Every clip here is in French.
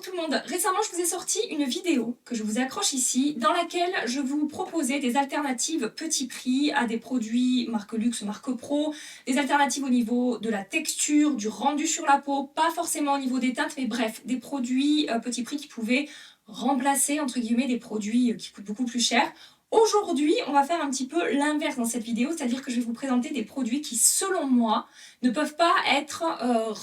tout le monde. Récemment, je vous ai sorti une vidéo que je vous accroche ici, dans laquelle je vous proposais des alternatives petit prix à des produits marque luxe, marque pro, des alternatives au niveau de la texture, du rendu sur la peau, pas forcément au niveau des teintes, mais bref, des produits petit prix qui pouvaient remplacer, entre guillemets, des produits qui coûtent beaucoup plus cher. Aujourd'hui, on va faire un petit peu l'inverse dans cette vidéo, c'est-à-dire que je vais vous présenter des produits qui, selon moi, ne peuvent pas être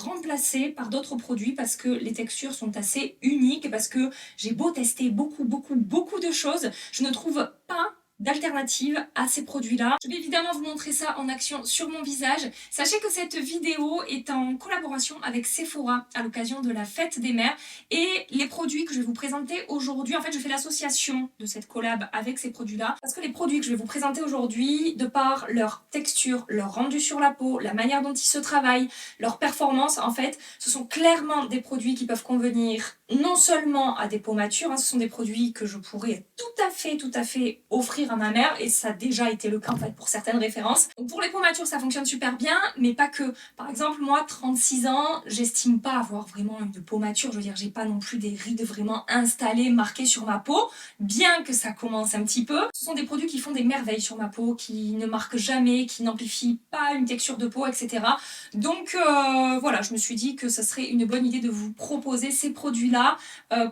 remplacés par d'autres produits parce que les textures sont assez uniques et parce que j'ai beau tester beaucoup de choses, je ne trouve pas d'alternative à ces produits-là. Je vais évidemment vous montrer ça en action sur mon visage. Sachez que cette vidéo est en collaboration avec Sephora à l'occasion de la fête des mères et les produits que je vais vous présenter aujourd'hui, en fait je fais l'association de cette collab avec ces produits-là parce que les produits que je vais vous présenter aujourd'hui, de par leur texture, leur rendu sur la peau, la manière dont ils se travaillent, leur performance, en fait, ce sont clairement des produits qui peuvent convenir non seulement à des peaux matures, ce sont des produits que je pourrais tout à fait offrir à ma mère et ça a déjà été le cas en fait pour certaines références. Donc pour les peaux matures ça fonctionne super bien, mais pas que. Par exemple moi 36 ans, j'estime pas avoir vraiment une peau mature, je veux dire j'ai pas non plus des rides vraiment installées, marquées sur ma peau, bien que ça commence un petit peu. Ce sont des produits qui font des merveilles sur ma peau, qui ne marquent jamais, qui n'amplifient pas une texture de peau, etc. Donc voilà, je me suis dit que ça serait une bonne idée de vous proposer ces produits-là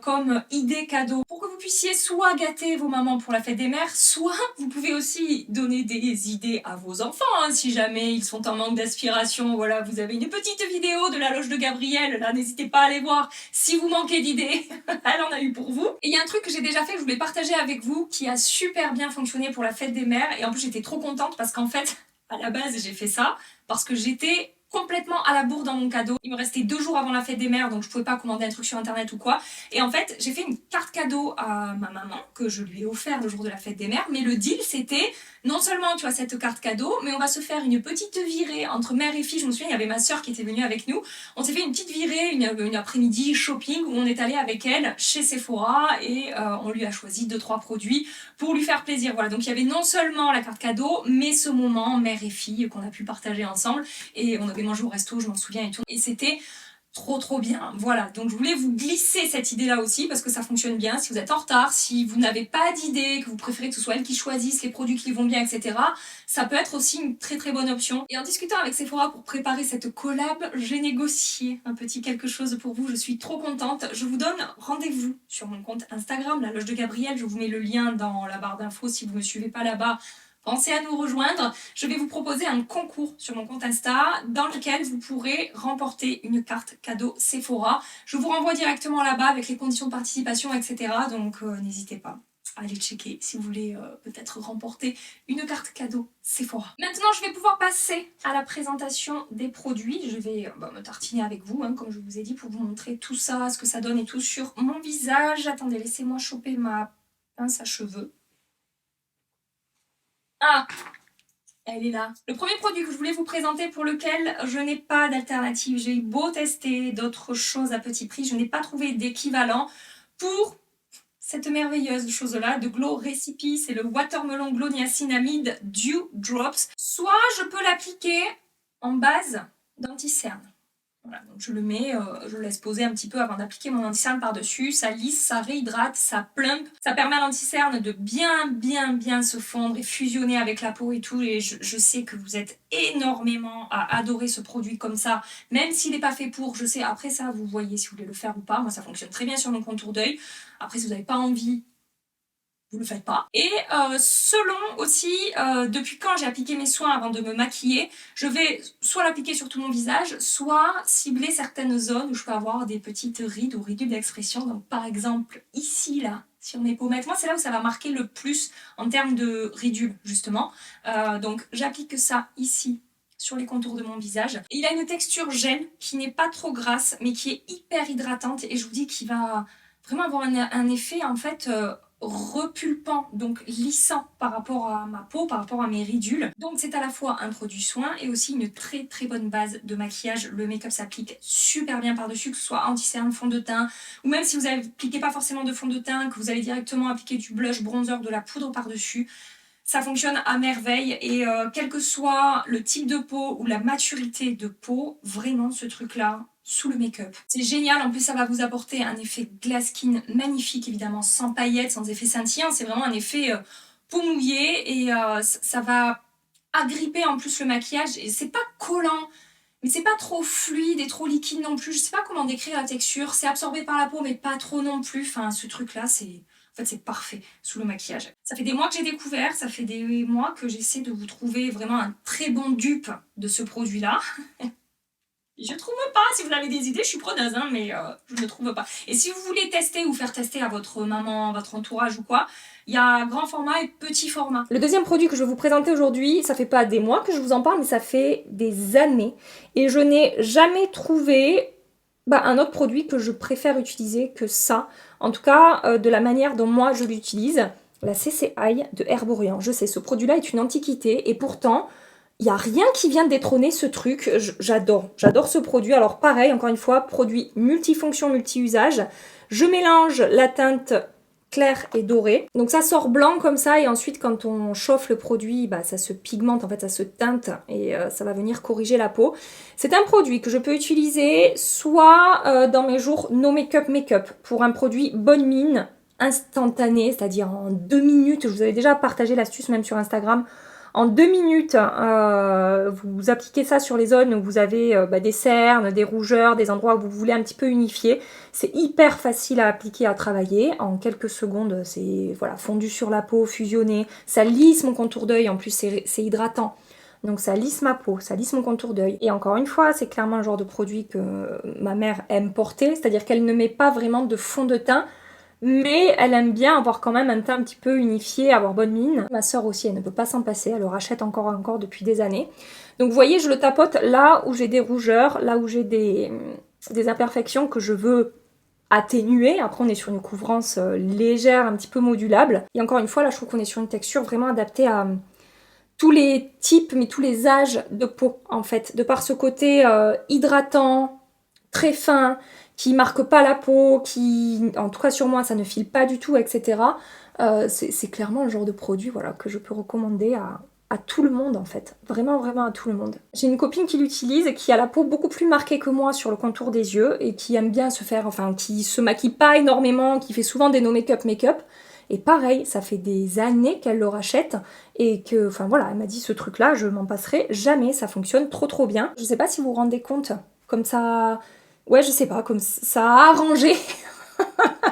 comme idée cadeau pour que vous puissiez soit gâter vos mamans pour la fête des mères, soit vous pouvez aussi donner des idées à vos enfants si jamais ils sont en manque d'aspiration. Voilà, vous avez une petite vidéo de la loge de Gabrielle, là n'hésitez pas à aller voir si vous manquez d'idées, elle en a eu pour vous. Et il y a un truc que j'ai déjà fait que je voulais partager avec vous qui a super bien fonctionné pour la fête des mères et en plus j'étais trop contente parce qu'en fait à la base j'ai fait ça parce que j'étais complètement à la bourre dans mon cadeau. Il me restait 2 jours avant la fête des mères, donc je pouvais pas commander un truc sur internet ou quoi. Et en fait, j'ai fait une carte cadeau à ma maman, que je lui ai offert le jour de la fête des mères, mais le deal c'était, non seulement tu as cette carte cadeau, mais on va se faire une petite virée entre mère et fille. Je me souviens, il y avait ma soeur qui était venue avec nous. On s'est fait une petite virée, une après-midi shopping, où on est allé avec elle chez Sephora, et on lui a choisi 2-3 produits pour lui faire plaisir. Voilà, donc il y avait non seulement la carte cadeau, mais ce moment mère et fille qu'on a pu partager ensemble, et on avait mangé au resto, je m'en souviens et tout, et c'était trop bien. Voilà, donc je voulais vous glisser cette idée-là aussi parce que ça fonctionne bien. Si vous êtes en retard, si vous n'avez pas d'idée, que vous préférez que ce soit elles qui choisissent les produits qui vont bien, etc., ça peut être aussi une très bonne option. Et en discutant avec Sephora pour préparer cette collab, j'ai négocié un petit quelque chose pour vous. Je suis trop contente. Je vous donne rendez-vous sur mon compte Instagram, la loge de Gabrielle. Je vous mets le lien dans la barre d'infos si vous ne me suivez pas là-bas. Pensez à nous rejoindre. Je vais vous proposer un concours sur mon compte Insta dans lequel vous pourrez remporter une carte cadeau Sephora. Je vous renvoie directement là-bas avec les conditions de participation, etc. Donc n'hésitez pas à aller checker si vous voulez peut-être remporter une carte cadeau Sephora. Maintenant, je vais pouvoir passer à la présentation des produits. Je vais me tartiner avec vous, comme je vous ai dit, pour vous montrer tout ça, ce que ça donne et tout sur mon visage. Attendez, laissez-moi choper ma pince à cheveux. Ah, elle est là. Le premier produit que je voulais vous présenter pour lequel je n'ai pas d'alternative, j'ai eu beau tester d'autres choses à petit prix, je n'ai pas trouvé d'équivalent pour cette merveilleuse chose-là de Glow Recipe, c'est le Watermelon Glow Niacinamide Dew Drops. Soit je peux l'appliquer en base d'anti-cerne. Voilà, donc je le mets, je le laisse poser un petit peu avant d'appliquer mon anti-cerne par-dessus. Ça lisse, ça réhydrate, ça plump. Ça permet à l'anti-cerne de bien se fondre et fusionner avec la peau et tout. Et je sais que vous êtes énormément à adorer ce produit comme ça. Même s'il n'est pas fait pour, je sais, après ça, vous voyez si vous voulez le faire ou pas. Moi, ça fonctionne très bien sur mon contour d'œil. Après, si vous n'avez pas envie, vous le faites pas. Et selon aussi depuis quand j'ai appliqué mes soins avant de me maquiller, je vais soit l'appliquer sur tout mon visage, soit cibler certaines zones où je peux avoir des petites rides ou ridules d'expression. Donc par exemple ici là, sur mes pommettes, moi c'est là où ça va marquer le plus en termes de ridules justement. Donc j'applique ça ici sur les contours de mon visage. Il a une texture gel qui n'est pas trop grasse mais qui est hyper hydratante et je vous dis qu'il va vraiment avoir un effet en fait repulpant, donc lissant par rapport à ma peau, par rapport à mes ridules. Donc c'est à la fois un produit soin et aussi une très bonne base de maquillage. Le make-up s'applique super bien par-dessus, que ce soit anti-cerne, fond de teint, ou même si vous n'appliquez pas forcément de fond de teint, que vous allez directement appliquer du blush, bronzer, de la poudre par-dessus. Ça fonctionne à merveille et quel que soit le type de peau ou la maturité de peau, vraiment ce truc-là, sous le make-up. C'est génial, en plus ça va vous apporter un effet glass skin magnifique, évidemment, sans paillettes, sans effet scintillant. C'est vraiment un effet peau mouillée et ça va agripper en plus le maquillage. Et c'est pas collant, mais c'est pas trop fluide et trop liquide non plus. Je sais pas comment décrire la texture. C'est absorbé par la peau, mais pas trop non plus. Enfin, ce truc-là, c'est parfait sous le maquillage. Ça fait des mois que j'ai découvert, ça fait des mois que j'essaie de vous trouver vraiment un très bon dupe de ce produit-là. Je trouve pas, si vous avez des idées, je suis preneuse, hein, mais je ne trouve pas. Et si vous voulez tester ou faire tester à votre maman, votre entourage ou quoi, il y a grand format et petit format. Le deuxième produit que je vais vous présenter aujourd'hui, ça fait pas des mois que je vous en parle, mais ça fait des années. Et je n'ai jamais trouvé un autre produit que je préfère utiliser que ça. En tout cas, de la manière dont moi je l'utilise. La CCI de Herborian. Je sais, ce produit-là est une antiquité et pourtant... il n'y a rien qui vient détrôner ce truc, j'adore ce produit. Alors pareil, encore une fois, produit multifonction, multi-usage. Je mélange la teinte claire et dorée. Donc ça sort blanc comme ça et ensuite quand on chauffe le produit, ça se pigmente, en fait ça se teinte et ça va venir corriger la peau. C'est un produit que je peux utiliser soit dans mes jours no make-up pour un produit bonne mine, instantané, c'est-à-dire en 2 minutes. Je vous avais déjà partagé l'astuce même sur Instagram. En 2 minutes, vous appliquez ça sur les zones où vous avez des cernes, des rougeurs, des endroits où vous voulez un petit peu unifier. C'est hyper facile à appliquer, à travailler. En quelques secondes, c'est fondu sur la peau, fusionné. Ça lisse mon contour d'œil, en plus c'est hydratant. Donc ça lisse ma peau, ça lisse mon contour d'œil. Et encore une fois, c'est clairement le genre de produit que ma mère aime porter, c'est-à-dire qu'elle ne met pas vraiment de fond de teint, mais elle aime bien avoir quand même un teint un petit peu unifié, avoir bonne mine. Ma soeur aussi, elle ne peut pas s'en passer, elle le rachète encore depuis des années. Donc vous voyez, je le tapote là où j'ai des rougeurs, là où j'ai des imperfections que je veux atténuer. Après on est sur une couvrance légère, un petit peu modulable. Et encore une fois, là je trouve qu'on est sur une texture vraiment adaptée à tous les types, mais tous les âges de peau en fait. De par ce côté hydratant, très fin, qui marque pas la peau, qui, en tout cas sur moi, ça ne file pas du tout, etc. C'est clairement le genre de produit que je peux recommander à tout le monde en fait. Vraiment, vraiment à tout le monde. J'ai une copine qui l'utilise et qui a la peau beaucoup plus marquée que moi sur le contour des yeux et qui aime bien se faire, qui se maquille pas énormément, qui fait souvent des no make-up. Et pareil, ça fait des années qu'elle le rachète et que, elle m'a dit ce truc-là, je m'en passerai jamais, ça fonctionne trop bien. Je sais pas si vous vous rendez compte, comme ça... ouais, je sais pas, comme ça a arrangé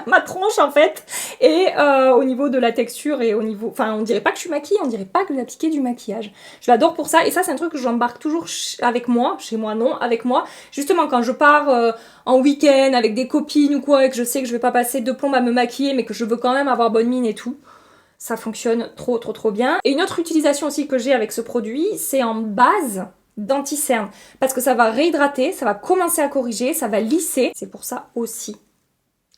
ma tronche en fait. Et au niveau de la texture et au niveau... on dirait pas que je suis maquillée, on dirait pas que j'ai appliqué du maquillage. Je l'adore pour ça. Et ça, c'est un truc que j'embarque toujours avec moi. Chez moi, non, avec moi. Justement, quand je pars en week-end avec des copines ou quoi, et que je sais que je vais pas passer 2 plombes à me maquiller, mais que je veux quand même avoir bonne mine et tout. Ça fonctionne trop bien. Et une autre utilisation aussi que j'ai avec ce produit, c'est en base d'anti-cerne. Parce que ça va réhydrater, ça va commencer à corriger, ça va lisser. C'est pour ça aussi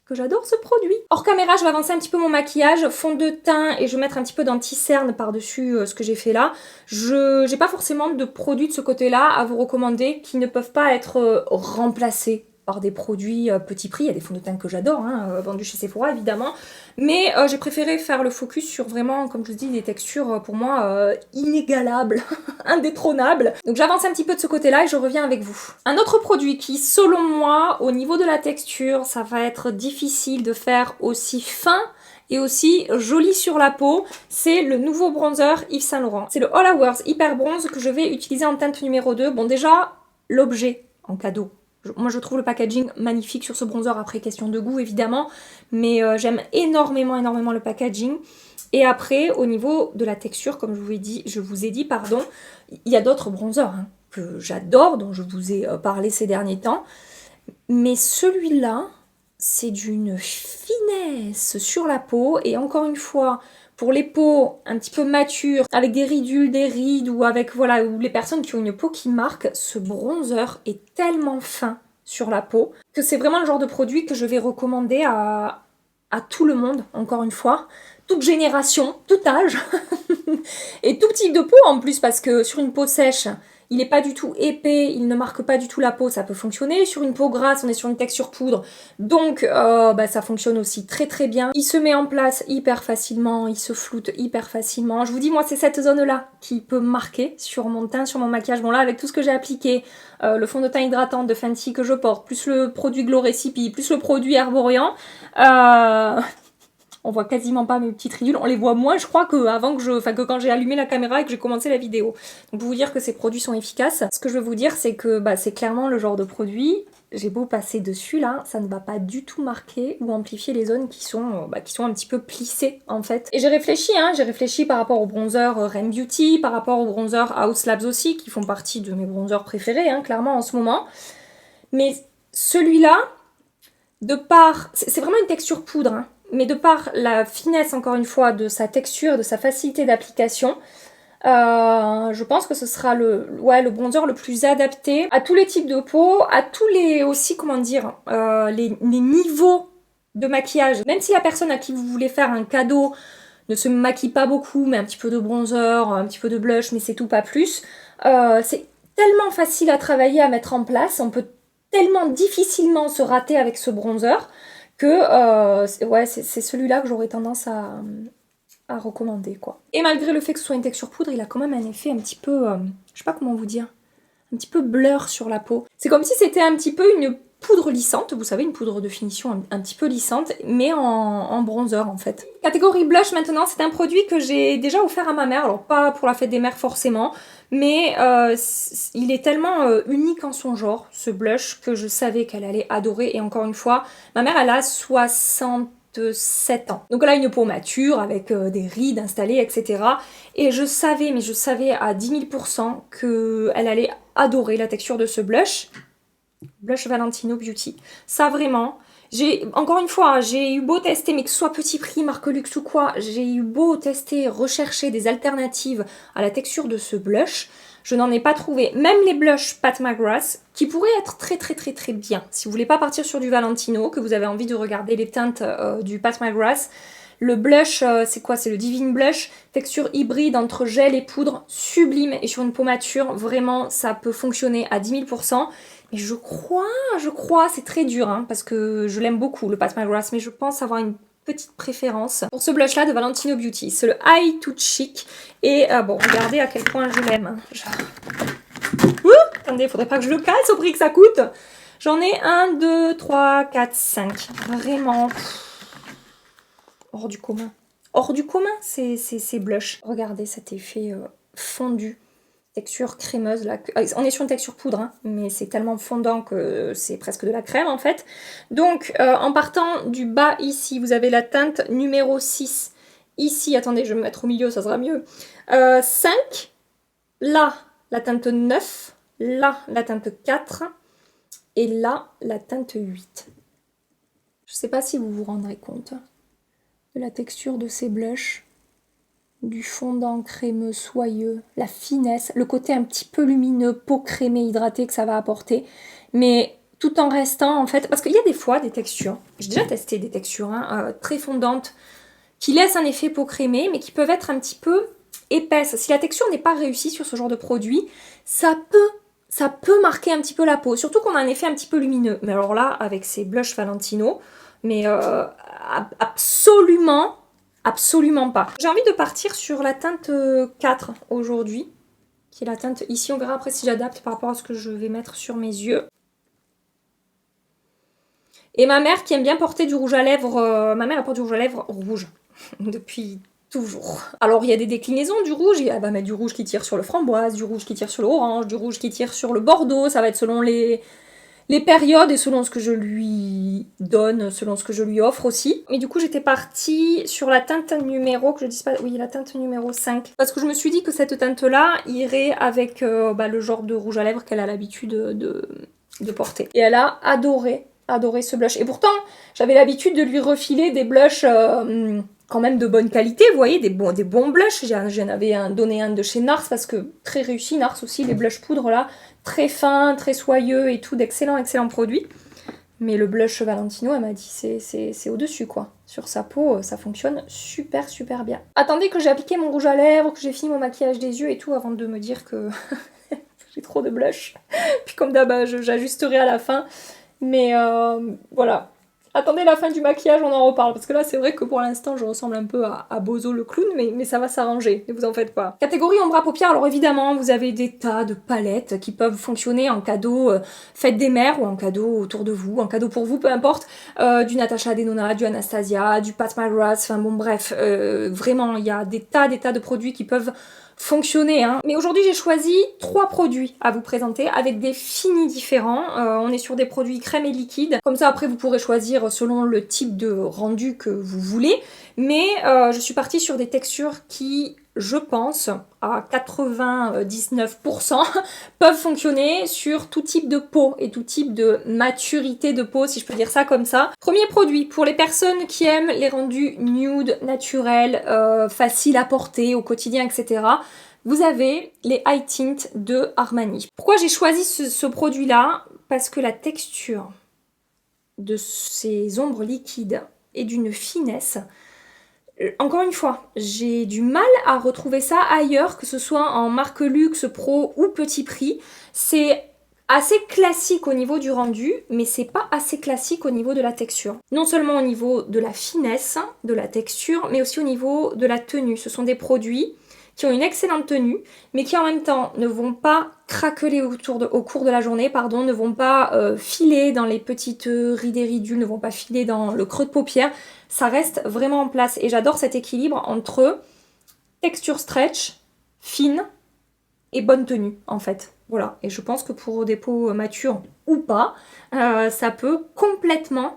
que j'adore ce produit. Hors caméra, je vais avancer un petit peu mon maquillage, fond de teint et je vais mettre un petit peu d'anti-cerne par-dessus ce que j'ai fait là. Je n'ai pas forcément de produits de ce côté-là à vous recommander qui ne peuvent pas être remplacés par des produits petit prix. Il y a des fonds de teint que j'adore, vendus chez Sephora évidemment. Mais j'ai préféré faire le focus sur vraiment, comme je vous dis, des textures pour moi inégalables, indétrônables. Donc j'avance un petit peu de ce côté-là et je reviens avec vous. Un autre produit qui, selon moi, au niveau de la texture, ça va être difficile de faire aussi fin et aussi joli sur la peau, c'est le nouveau bronzer Yves Saint Laurent. C'est le All Hours Hyper Bronze que je vais utiliser en teinte numéro 2. Bon déjà, l'objet en cadeau. Moi je trouve le packaging magnifique sur ce bronzer, après question de goût évidemment, mais j'aime énormément le packaging. Et après au niveau de la texture, comme je vous ai dit, pardon, il y a d'autres bronzers que j'adore, dont je vous ai parlé ces derniers temps, mais celui-là c'est d'une finesse sur la peau. Et encore une fois, pour les peaux un petit peu matures, avec des ridules, des rides, ou avec ou les personnes qui ont une peau qui marque, ce bronzer est tellement fin sur la peau que c'est vraiment le genre de produit que je vais recommander à tout le monde, encore une fois, toute génération, tout âge, et tout type de peau en plus, parce que sur une peau sèche, il n'est pas du tout épais, il ne marque pas du tout la peau, ça peut fonctionner. Sur une peau grasse, on est sur une texture poudre, donc ça fonctionne aussi très très bien. Il se met en place hyper facilement, il se floute hyper facilement. Je vous dis, moi, c'est cette zone-là qui peut marquer sur mon teint, sur mon maquillage. Bon là, avec tout ce que j'ai appliqué, le fond de teint hydratant de Fenty que je porte, plus le produit Glow Recipe, plus le produit Herborian, on voit quasiment pas mes petites ridules, on les voit moins je crois que quand j'ai allumé la caméra et que j'ai commencé la vidéo. Donc pour vous dire que ces produits sont efficaces, ce que je veux vous dire c'est que c'est clairement le genre de produit, j'ai beau passer dessus là, ça ne va pas du tout marquer ou amplifier les zones qui sont un petit peu plissées en fait. Et j'ai réfléchi par rapport au bronzer Rem Beauty, par rapport au bronzer House Labs aussi, qui font partie de mes bronzers préférés clairement en ce moment. Mais celui-là, de par... c'est vraiment une texture poudre, mais de par la finesse, encore une fois, de sa texture, de sa facilité d'application, je pense que ce sera le bronzer le plus adapté à tous les types de peau, à tous les aussi, les niveaux de maquillage. Même si la personne à qui vous voulez faire un cadeau ne se maquille pas beaucoup, mais un petit peu de bronzer, un petit peu de blush, mais c'est tout, pas plus. C'est tellement facile à travailler, à mettre en place, on peut tellement difficilement se rater avec ce bronzer que c'est celui-là que j'aurais tendance à recommander quoi. Et malgré le fait que ce soit une texture poudre, il a quand même un effet un petit peu, je sais pas comment vous dire, un petit peu blur sur la peau. C'est comme si c'était un petit peu une poudre lissante, vous savez, une poudre de finition un petit peu lissante, mais en bronzer en fait. Catégorie blush maintenant, c'est un produit que j'ai déjà offert à ma mère, alors pas pour la fête des mères forcément, mais il est tellement unique en son genre, ce blush, que je savais qu'elle allait adorer. Et encore une fois, ma mère elle a 67 ans. Donc elle a une peau mature avec des rides installées, etc. Et je savais à 10 000% qu'elle allait adorer la texture de ce blush. Blush Valentino Beauty. Ça vraiment, encore une fois, j'ai eu beau tester, mais que ce soit petit prix, marque luxe ou quoi, j'ai eu beau tester, rechercher des alternatives à la texture de ce blush, je n'en ai pas trouvé. Même les blushs Pat McGrath, qui pourraient être très très très très bien. Si vous voulez pas partir sur du Valentino, que vous avez envie de regarder les teintes du Pat McGrath, le blush, c'est quoi? C'est le Divine Blush, texture hybride entre gel et poudre, sublime, et sur une peau mature, vraiment, ça peut fonctionner à 10 000%. Et je crois, c'est très dur, parce que je l'aime beaucoup, le Pat McGrath, mais je pense avoir une petite préférence pour ce blush-là de Valentino Beauty. C'est le High to Chic, et regardez à quel point je l'aime. Attendez, faudrait pas que je le casse au prix que ça coûte. J'en ai 1, 2, 3, 4, 5. Vraiment... hors du commun. Hors du commun, ces blushs. Regardez cet effet fondu. Texture crémeuse. Là. On est sur une texture poudre, mais c'est tellement fondant que c'est presque de la crème en fait. Donc, en partant du bas ici, vous avez la teinte numéro 6. Ici, attendez, je vais me mettre au milieu, ça sera mieux. 5. Là, la teinte 9. Là, la teinte 4. Et là, la teinte 8. Je ne sais pas si vous vous rendrez compte de la texture de ces blushs, du fondant crémeux soyeux, la finesse, le côté un petit peu lumineux, peau crémée, hydratée que ça va apporter, mais tout en restant en fait, parce qu'il y a des fois des textures, j'ai déjà testé des textures très fondantes, qui laissent un effet peau crémée, mais qui peuvent être un petit peu épaisses. Si la texture n'est pas réussie sur ce genre de produit, ça peut marquer un petit peu la peau, surtout qu'on a un effet un petit peu lumineux. Mais alors là, avec ces blushs Valentino, mais absolument pas. J'ai envie de partir sur la teinte 4 aujourd'hui, qui est la teinte ici. On verra après si j'adapte par rapport à ce que je vais mettre sur mes yeux. Et ma mère qui aime bien porter du rouge à lèvres, ma mère elle porte du rouge à lèvres rouge depuis toujours. Alors il y a des déclinaisons du rouge, elle va mettre du rouge qui tire sur le framboise, du rouge qui tire sur l'orange, du rouge qui tire sur le bordeaux, ça va être selon les périodes et selon ce que je lui donne, selon ce que je lui offre aussi. Mais du coup, j'étais partie sur la teinte numéro, que je dise pas, oui, la teinte numéro 5. Parce que je me suis dit que cette teinte-là irait avec le genre de rouge à lèvres qu'elle a l'habitude de porter. Et elle a adoré ce blush. Et pourtant, j'avais l'habitude de lui refiler des blushs quand même de bonne qualité, vous voyez, des bons blushs. J'en avais donné un de chez Nars parce que très réussi, Nars aussi, les blushs poudre là, très fins, très soyeux et tout, d'excellents produits. Mais le blush Valentino, elle m'a dit, c'est au-dessus quoi. Sur sa peau, ça fonctionne super bien. Attendez que j'ai appliqué mon rouge à lèvres, que j'ai fini mon maquillage des yeux et tout avant de me dire que J'ai trop de blush. Puis comme d'hab, j'ajusterai à la fin. Mais voilà. Attendez la fin du maquillage, on en reparle. Parce que là, c'est vrai que pour l'instant, je ressemble un peu à Bozo le clown, mais ça va s'arranger, ne vous en faites pas. Catégorie ombre à paupières, alors évidemment, vous avez des tas de palettes qui peuvent fonctionner en cadeau fête des mères ou en cadeau autour de vous, en cadeau pour vous, peu importe. Du Natasha Denona, du Anastasia, du Pat McGrath, enfin bon bref, vraiment, il y a des tas de produits qui peuvent fonctionner, hein. Mais aujourd'hui j'ai choisi 3 produits à vous présenter avec des finis différents. On est sur des produits crème et liquide. Comme ça après vous pourrez choisir selon le type de rendu que vous voulez. Mais je suis partie sur des textures qui, je pense, à 99% peuvent fonctionner sur tout type de peau et tout type de maturité de peau, si je peux dire ça comme ça. Premier produit, pour les personnes qui aiment les rendus nude, naturels, faciles à porter au quotidien, etc. Vous avez les High Tint de Armani. Pourquoi j'ai choisi ce produit-là? Parce que la texture de ces ombres liquides est d'une finesse. Encore une fois, j'ai du mal à retrouver ça ailleurs, que ce soit en marque luxe, pro ou petit prix. C'est assez classique au niveau du rendu, mais c'est pas assez classique au niveau de la texture. Non seulement au niveau de la finesse de la texture, mais aussi au niveau de la tenue. Ce sont des produits qui ont une excellente tenue, mais qui en même temps ne vont pas craqueler au cours de la journée, pardon, ne vont pas filer dans les petites rides et ridules, ne vont pas filer dans le creux de paupière. Ça reste vraiment en place et j'adore cet équilibre entre texture stretch, fine et bonne tenue en fait. Voilà, et je pense que pour des peaux matures ou pas, ça peut complètement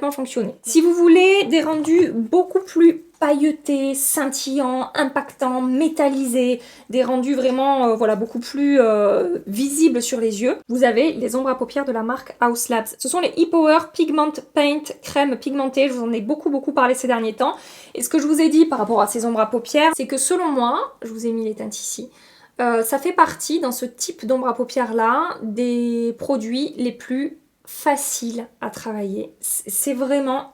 fonctionner. Si vous voulez des rendus beaucoup plus pailletés, scintillants, impactants, métallisés, des rendus vraiment voilà, beaucoup plus visibles sur les yeux, vous avez les ombres à paupières de la marque Haus Labs. Ce sont les E-Power Pigment Paint crème pigmentée, je vous en ai beaucoup parlé ces derniers temps. Et ce que je vous ai dit par rapport à ces ombres à paupières, c'est que selon moi, je vous ai mis les teintes ici, ça fait partie dans ce type d'ombre à paupières là des produits les plus faciles à travailler. C'est vraiment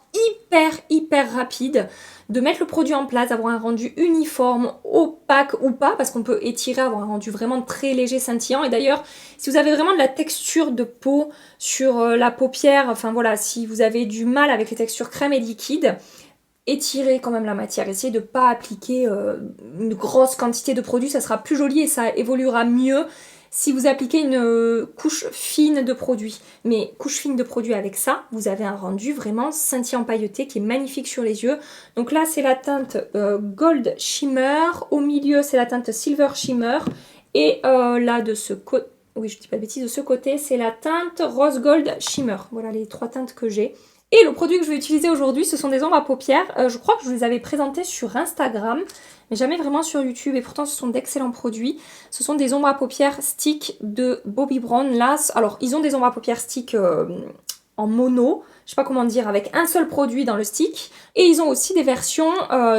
hyper rapide de mettre le produit en place, d'avoir un rendu uniforme, opaque ou pas, parce qu'on peut étirer, avoir un rendu vraiment très léger, scintillant. Et d'ailleurs, si vous avez vraiment de la texture de peau sur la paupière, enfin voilà, si vous avez du mal avec les textures crème et liquide, étirez quand même la matière, essayez de ne pas appliquer une grosse quantité de produit, ça sera plus joli et ça évoluera mieux si vous appliquez une couche fine de produit. Mais couche fine de produit avec ça, vous avez un rendu vraiment scintillant pailleté qui est magnifique sur les yeux. Donc là c'est la teinte Gold Shimmer, au milieu c'est la teinte Silver Shimmer et là de ce côté, oui je dis pas de bêtises, de ce côté c'est la teinte Rose Gold Shimmer. Voilà les 3 teintes que j'ai. Et le produit que je vais utiliser aujourd'hui, ce sont des ombres à paupières. Je crois que je vous les avais présentés sur Instagram, mais jamais vraiment sur YouTube. Et pourtant, ce sont d'excellents produits. Ce sont des ombres à paupières stick de Bobbi Brown. Là, alors, ils ont des ombres à paupières stick en mono, je sais pas comment dire, avec un seul produit dans le stick. Et ils ont aussi des versions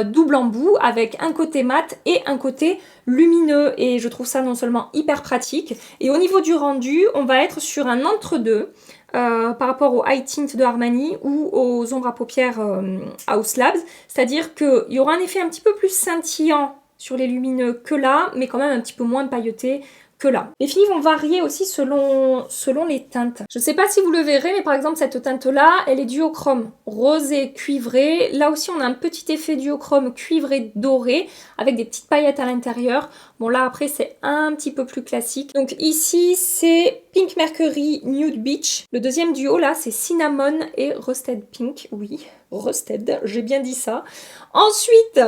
double embout avec un côté mat et un côté lumineux. Et je trouve ça non seulement hyper pratique. Et au niveau du rendu, on va être sur un entre-deux. Par rapport aux High Tint de Armani ou aux ombres à paupières Haus Labs, c'est-à-dire qu'il y aura un effet un petit peu plus scintillant sur les lumineux que là, mais quand même un petit peu moins pailleté que là. Les finis vont varier aussi selon les teintes. Je ne sais pas si vous le verrez, mais par exemple cette teinte-là, elle est duochrome rosé cuivré. Là aussi on a un petit effet duochrome cuivré doré avec des petites paillettes à l'intérieur. Bon là après c'est un petit peu plus classique. Donc ici c'est Pink Mercury Nude Beach. Le deuxième duo là c'est Cinnamon et Rusted Pink. Oui, Rusted, j'ai bien dit ça. Ensuite,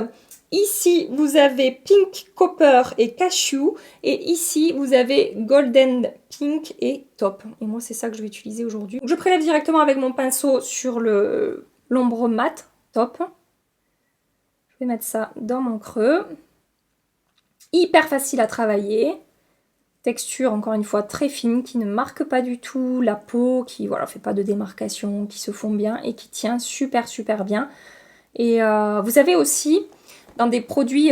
ici, vous avez Pink Copper et Cashew. Et ici, vous avez Golden Pink et Top. Et moi, c'est ça que je vais utiliser aujourd'hui. Je prélève directement avec mon pinceau sur l'ombre mat. Top. Je vais mettre ça dans mon creux. Hyper facile à travailler. Texture, encore une fois, très fine, qui ne marque pas du tout la peau, qui voilà, fait pas de démarcation, qui se fond bien et qui tient super bien. Et vous avez aussi dans des produits,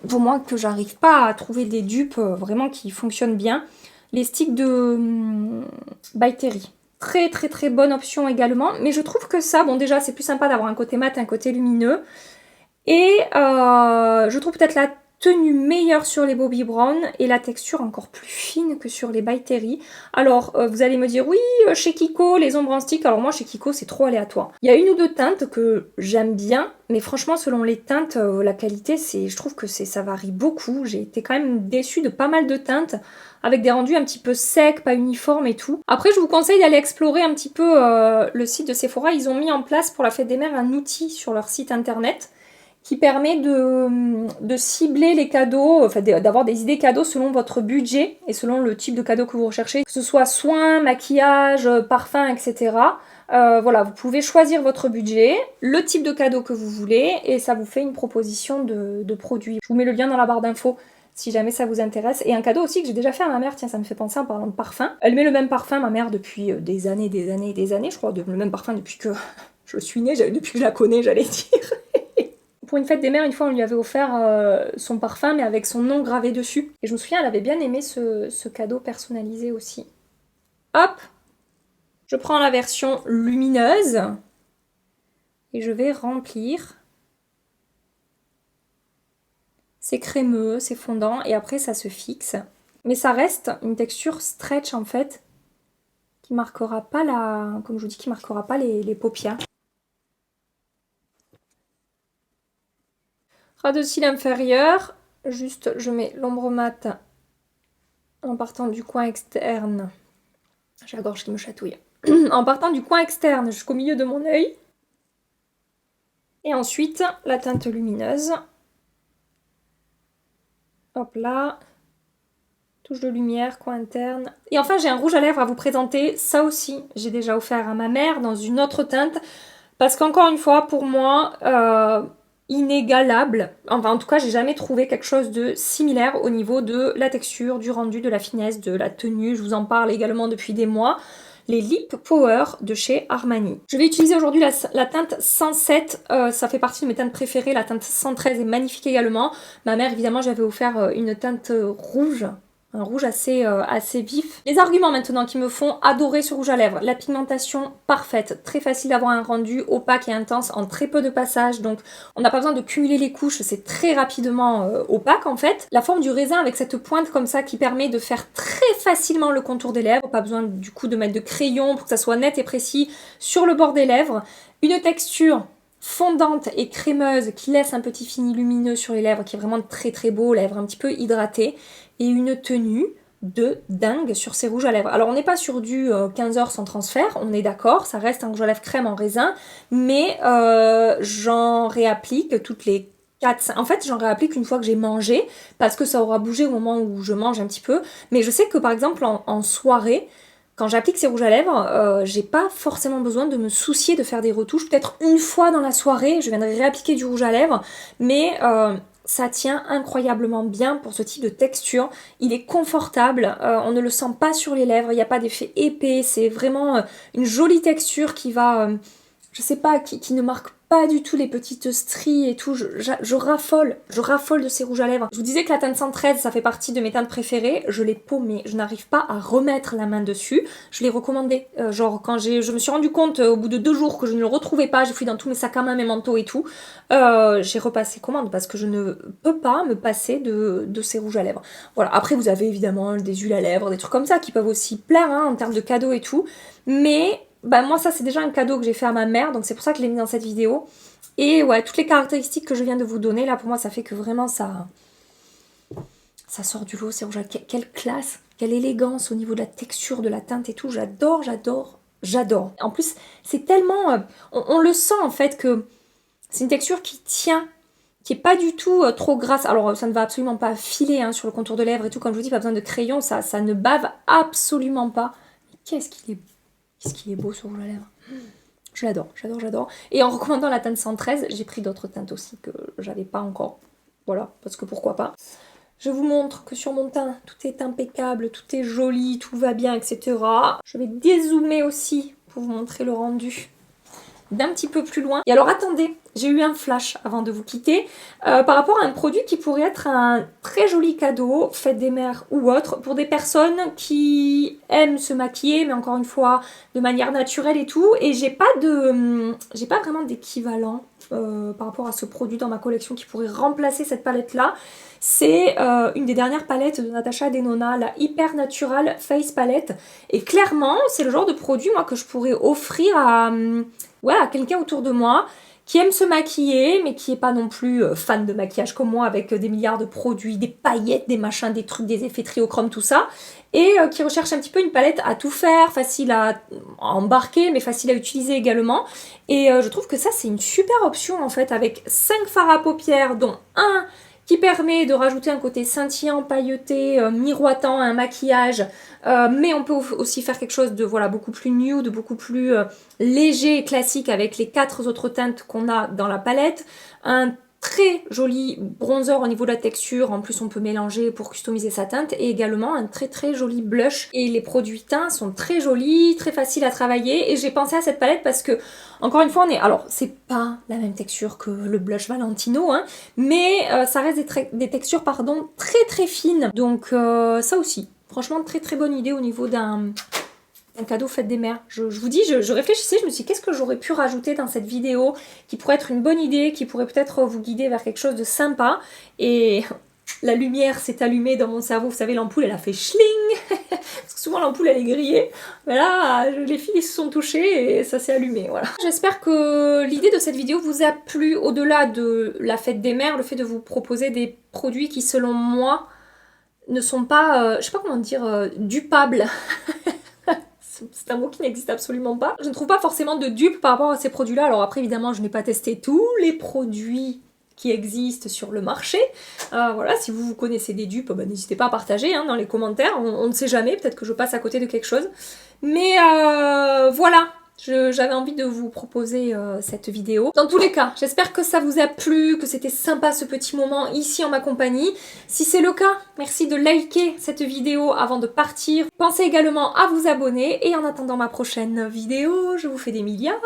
pour moi, que j'arrive pas à trouver des dupes vraiment qui fonctionnent bien, les sticks de By Terry. Très bonne option également, mais je trouve que ça, bon déjà c'est plus sympa d'avoir un côté mat et un côté lumineux, et je trouve peut-être la tenue meilleure sur les Bobbi Brown et la texture encore plus fine que sur les By Terry. Alors vous allez me dire oui, chez Kiko les ombres en stick, alors moi chez Kiko c'est trop aléatoire. Il y a une ou deux teintes que j'aime bien, mais franchement selon les teintes la qualité je trouve que ça varie beaucoup. J'ai été quand même déçue de pas mal de teintes avec des rendus un petit peu secs, pas uniformes et tout. Après je vous conseille d'aller explorer un petit peu le site de Sephora. Ils ont mis en place pour la fête des mères un outil sur leur site internet qui permet de cibler les cadeaux, enfin d'avoir des idées cadeaux selon votre budget et selon le type de cadeau que vous recherchez, que ce soit soins, maquillage, parfum, etc. Voilà, vous pouvez choisir votre budget, le type de cadeau que vous voulez et ça vous fait une proposition de produits. Je vous mets le lien dans la barre d'infos si jamais ça vous intéresse. Et un cadeau aussi que j'ai déjà fait à ma mère, tiens ça me fait penser en parlant de parfum. Elle met le même parfum, ma mère, depuis des années, je crois, le même parfum depuis que je suis née, depuis que je la connais, j'allais dire. Pour une fête des mères, une fois, on lui avait offert son parfum, mais avec son nom gravé dessus. Et je me souviens, elle avait bien aimé ce cadeau personnalisé aussi. Hop! Je prends la version lumineuse. Et je vais remplir. C'est crémeux, c'est fondant, et après ça se fixe. Mais ça reste une texture stretch, en fait, qui marquera pas comme je vous dis, qui marquera pas les paupières. Ras de cils inférieur, juste je mets l'ombre mat en partant du coin externe. J'ai la gorge qui me chatouille. En partant du coin externe jusqu'au milieu de mon œil. Et ensuite la teinte lumineuse. Hop là. Touche de lumière, coin interne. Et enfin j'ai un rouge à lèvres à vous présenter. Ça aussi j'ai déjà offert à ma mère dans une autre teinte. Parce qu'encore une fois pour moi... inégalable. Enfin, en tout cas, j'ai jamais trouvé quelque chose de similaire au niveau de la texture, du rendu, de la finesse, de la tenue. Je vous en parle également depuis des mois. Les Lip Power de chez Armani. Je vais utiliser aujourd'hui la teinte 107. Ça fait partie de mes teintes préférées. La teinte 113 est magnifique également. Ma mère, évidemment, j'avais offert une teinte rouge. Un rouge assez vif. Les arguments maintenant qui me font adorer ce rouge à lèvres. La pigmentation parfaite, très facile d'avoir un rendu opaque et intense en très peu de passages. Donc on n'a pas besoin de cumuler les couches, c'est très rapidement opaque en fait. La forme du raisin avec cette pointe comme ça qui permet de faire très facilement le contour des lèvres. Pas besoin du coup de mettre de crayon pour que ça soit net et précis sur le bord des lèvres. Une texture fondante et crémeuse qui laisse un petit fini lumineux sur les lèvres qui est vraiment très très beau, lèvres un petit peu hydratées et une tenue de dingue sur ces rouges à lèvres. Alors on n'est pas sur du 15 heures sans transfert, on est d'accord, ça reste un rouge à lèvres crème en raisin, mais j'en réapplique toutes les 4, en fait j'en réapplique une fois que j'ai mangé parce que ça aura bougé au moment où je mange un petit peu, mais je sais que par exemple en soirée, quand j'applique ces rouges à lèvres, j'ai pas forcément besoin de me soucier de faire des retouches. Peut-être une fois dans la soirée, je viendrai réappliquer du rouge à lèvres, mais ça tient incroyablement bien pour ce type de texture. Il est confortable, on ne le sent pas sur les lèvres, il n'y a pas d'effet épais, c'est vraiment une jolie texture qui va, je sais pas, qui ne marque pas du tout les petites stries et tout. Je raffole de ces rouges à lèvres. Je vous disais que la teinte 113, ça fait partie de mes teintes préférées. Je l'ai paumée, je n'arrive pas à remettre la main dessus. Je l'ai recommandé, genre quand je me suis rendu compte au bout de 2 jours que je ne le retrouvais pas, j'ai fouillé dans tous mes sacs à main, mes manteaux et tout. J'ai repassé commande parce que je ne peux pas me passer de ces rouges à lèvres. Voilà, après vous avez évidemment des huiles à lèvres, des trucs comme ça qui peuvent aussi plaire hein, en termes de cadeaux et tout. Mais bah moi ça c'est déjà un cadeau que j'ai fait à ma mère, donc c'est pour ça que je l'ai mis dans cette vidéo. Et ouais, toutes les caractéristiques que je viens de vous donner, là pour moi ça fait que vraiment ça sort du lot, c'est rouge. Quelle classe, quelle élégance au niveau de la texture, de la teinte et tout, j'adore. En plus c'est tellement, on le sent en fait que c'est une texture qui tient, qui est pas du tout trop grasse. Alors ça ne va absolument pas filer hein, sur le contour de lèvres et tout, comme je vous dis, pas besoin de crayon, ça ne bave absolument pas. Mais qu'est-ce qu'il est beau ce rouge à lèvres. Je l'adore. Et en recommandant la teinte 113, j'ai pris d'autres teintes aussi que j'avais pas encore. Voilà, parce que pourquoi pas. Je vous montre que sur mon teint, tout est impeccable, tout est joli, tout va bien, etc. Je vais dézoomer aussi pour vous montrer le rendu d'un petit peu plus loin. Et alors attendez, j'ai eu un flash avant de vous quitter par rapport à un produit qui pourrait être un très joli cadeau, fête des mères ou autre, pour des personnes qui aiment se maquiller, mais encore une fois, de manière naturelle et tout. Et j'ai pas vraiment d'équivalent par rapport à ce produit dans ma collection qui pourrait remplacer cette palette-là. C'est une des dernières palettes de Natasha Denona, la Hyper Natural Face Palette. Et clairement, c'est le genre de produit moi, que je pourrais offrir à quelqu'un autour de moi qui aime se maquiller, mais qui n'est pas non plus fan de maquillage comme moi, avec des milliards de produits, des paillettes, des machins, des trucs, des effets triochrome, tout ça, et qui recherche un petit peu une palette à tout faire, facile à embarquer, mais facile à utiliser également. Et je trouve que ça, c'est une super option, en fait, avec 5 fards à paupières, dont un qui permet de rajouter un côté scintillant, pailleté, miroitant, un maquillage, mais on peut aussi faire quelque chose de beaucoup plus nude, beaucoup plus léger et classique avec les 4 autres teintes qu'on a dans la palette. Un très joli bronzer au niveau de la texture, en plus on peut mélanger pour customiser sa teinte, et également un très très joli blush. Et les produits teints sont très jolis, très faciles à travailler, et j'ai pensé à cette palette parce que, encore une fois, alors c'est pas la même texture que le blush Valentino, hein, mais ça reste des textures très très fines, donc ça aussi, franchement très très bonne idée au niveau d'un cadeau fête des mères. Je vous dis, je réfléchissais, je me suis dit qu'est-ce que j'aurais pu rajouter dans cette vidéo qui pourrait être une bonne idée, qui pourrait peut-être vous guider vers quelque chose de sympa. Et la lumière s'est allumée dans mon cerveau, vous savez, l'ampoule elle a fait schling parce que souvent l'ampoule elle est grillée, mais là les fils se sont touchés et ça s'est allumé, voilà. J'espère que l'idée de cette vidéo vous a plu, au-delà de la fête des mères, le fait de vous proposer des produits qui selon moi ne sont pas, je sais pas comment dire, dupables. C'est un mot qui n'existe absolument pas. Je ne trouve pas forcément de dupe par rapport à ces produits-là. Alors après, évidemment, je n'ai pas testé tous les produits qui existent sur le marché. Voilà, si vous connaissez des dupes, n'hésitez pas à partager dans les commentaires. On ne sait jamais, peut-être que je passe à côté de quelque chose. Mais voilà, j'avais envie de vous proposer cette vidéo. Dans tous les cas, j'espère que ça vous a plu, que c'était sympa ce petit moment ici en ma compagnie. Si c'est le cas, merci de liker cette vidéo avant de partir. Pensez également à vous abonner et en attendant ma prochaine vidéo, je vous fais des milliards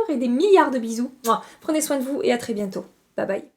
et des milliards de bisous. Prenez soin de vous et à très bientôt. Bye bye.